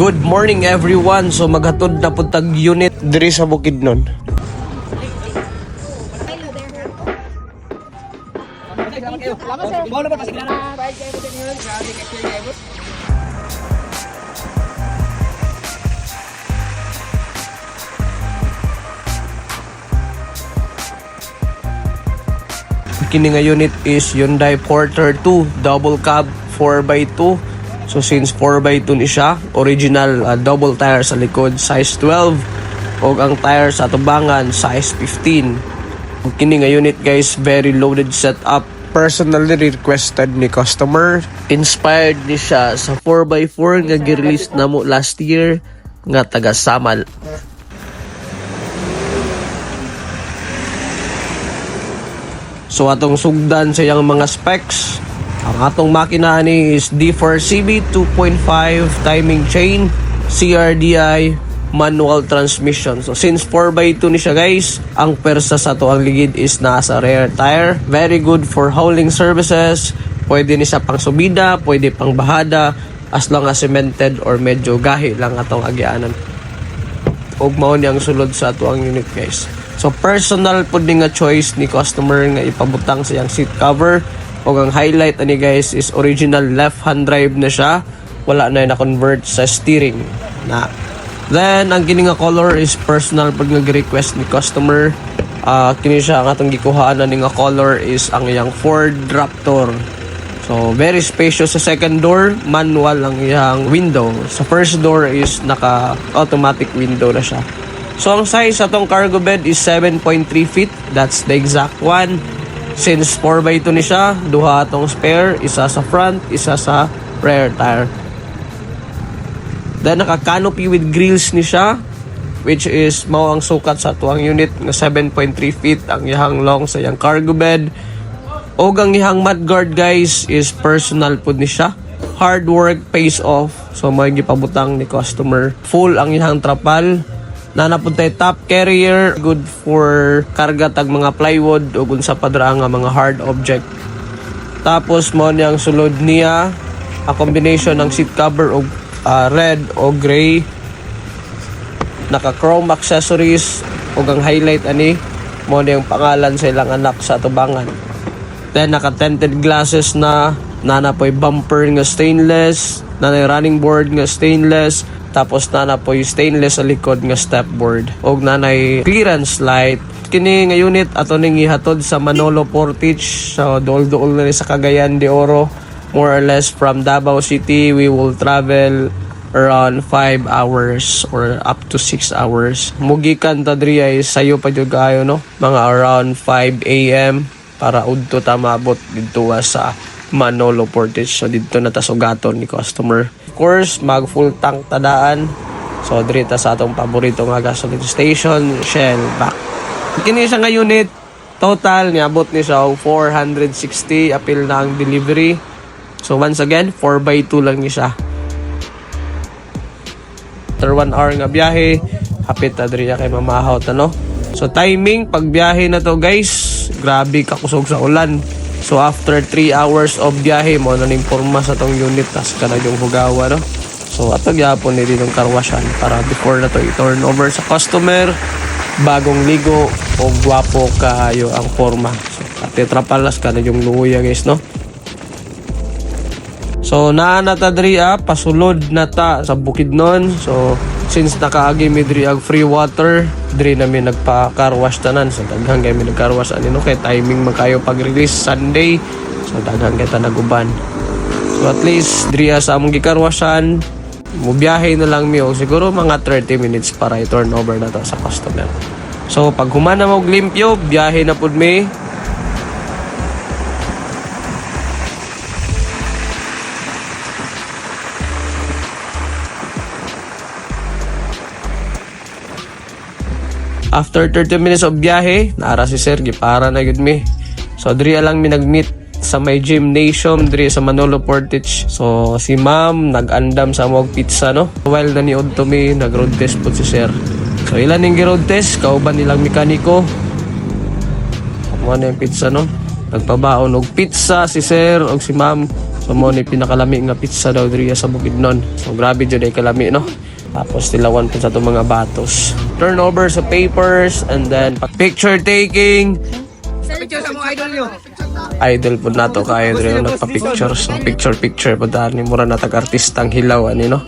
Good morning everyone. So maghatod na puntag unit diri sa Bukidnon. Kini nga unit is Hyundai Porter 2 double cab 4x2. So since 4x2 ni siya, original double tire sa likod size 12 o ang tire sa tubangan size 15. Kini nga unit guys, very loaded setup. Personally requested ni customer. Inspired ni siya sa 4x4 nga gi-release na mo last year nga taga Samal. So atong sugdan sa iyang mga specs. Ang atong makina ni is D4CB 2.5 timing chain, CRDI, manual transmission. So since 4x2 ni siya guys, ang persa sa to ang ligid is nasa rear tire. Very good for hauling services. Pwede ni sa pang subida, pwede pang bahada, as long as cemented or medyo gahi lang atong agianan. Og mao ni ang sulod sa ato ang unit guys. So personal pud ni nga choice ni customer nga ipabutang sa iyang seat cover. O ang highlight ani guys is original left hand drive na siya. Wala na na-convert sa steering na. Then ang kini nga color is personal pag nag-request ni customer. Kini siya ang atong gikuhaan ni nga color is ang iyang Ford Raptor. So very spacious sa second door, manual ang iyang window. Sa first door is naka automatic window na siya. So ang size sa tong cargo bed is 7.3 feet. That's the exact one. Since 4x2 ni siya, duha atong spare, isa sa front, isa sa rear tire. Then naka-canopy with grills ni siya, which is mao ang sukat sa tuang unit nga 7.3 feet ang ihang long sa iyang cargo bed. O ang ihang mudguard guys is personal pud ni siya. Hard work pays off. So may gipabutang ni customer. Full ang ihang trapal. Nanapuntay top carrier, good for karga tag mga plywood o unsa pa dra nga mga hard object. Tapos mo niyang sulod niya a combination ng seat cover og red o gray. Naka chrome accessories ug ang highlight ani mo niyang pangalan sa ilang anak sa tubangan. Then naka tinted glasses na, nanapoy bumper nga stainless, nanay running board nga stainless. Tapos nana po yung stainless sa likod nga stepboard. Og nanay clearance light. Kini nga unit ato ning ihatod sa Manolo Portage. So dool-dool na sa Cagayan de Oro. More or less from Davao City, we will travel around 5 hours or up to 6 hours. Mugikan ta diri ay sayo pa jud kaayo no. Mga around 5 AM para udto ta maabot didto sa Manolo Portage. So dito na ta sugaton ni customer. Of course, mag full tank tadaan. So diri ta sa atong paborito nga gasoline station, Shell back. Kini siya nga unit, total niabot ni siya og 460 apil na ang delivery. So once again, 4x2 lang ni siya. After 1 hour nga biyahe, hapit ta diri kay mamahaw ta no. So timing pagbiyahe na to guys, grabe kakusog sa ulan. So after 3 hours of biyahe mo na nimporma sa tong unit tas kana yung hugawa no. So ato gyapon ni dinong karwasyan para before na to i-turn over sa customer, bagong ligo o gwapo kaayo ang forma. So ate trapalas kana yung luya guys no. So naa na ta diri pasulod na ta sa Bukidnon. So since nakaagi mi diri ag free water, diri namin nagpa-car wash tanan. So daghang kay mi nag-car wash ani no kay timing makayo pag-release Sunday. So daghang kay ta naguban. So at least diri sa among gi-car washan, mubiyahe na lang mi og siguro mga 30 minutes para i-turn over na to sa customer. So pag humana mo og limpyo, biyahe na pud mi. After 30 minutes of biyahe, naara si Sir, gipara na yun mi. So, diri lang mi nag-meet sa may gymnasium, diri sa Manolo Portage. So, si ma'am, nag-andam sa amog pizza, no? While naniod to mi, nag-road test po si Sir. So, ilan yung road test? Kauban nilang mekaniko. Kumuha na yung pizza, no? Nagpabaon og pizza si Sir o si ma'am. So, So mo ni pinakalami nga pizza daw diriya sa Bukidnon. So grabe jud ay kalami no. Tapos tilawan po sa itong mga batos. Turn over sa papers and then picture taking. Picture sa mga idol nyo. Idol po na to kayo dito nagpa-picture. So picture po dahil ni mura na tag-artistang hilaw ani no.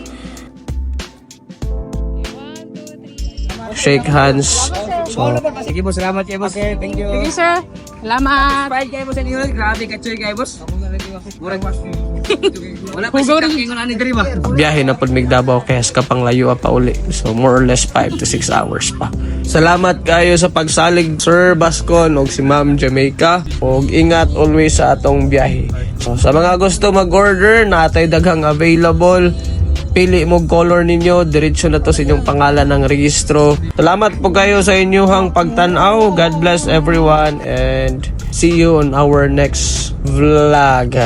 Shake hands. So Sige boss, salamat kayo boss. Okay, thank you. Sige sir, salamat. Inspired kayo boss sa inyo. Grabe ka choy kayo boss. Wala pa siya kang ano diri ba? biyahe na pod mig Davao kaya sa kapang layo pa uli. So more or less 5 to 6 hours pa. Salamat kayo sa pagsalig Sir Bascon og si Ma'am Jamaica. Og ingat always sa atong biyahe. So sa mga gusto mag-order, natay daghang available. Pili mo color ninyo, diretso na to sa inyong pangalan ng registro. Salamat po kayo sa inyong pagtanaw. God bless everyone and see you on our next vlog.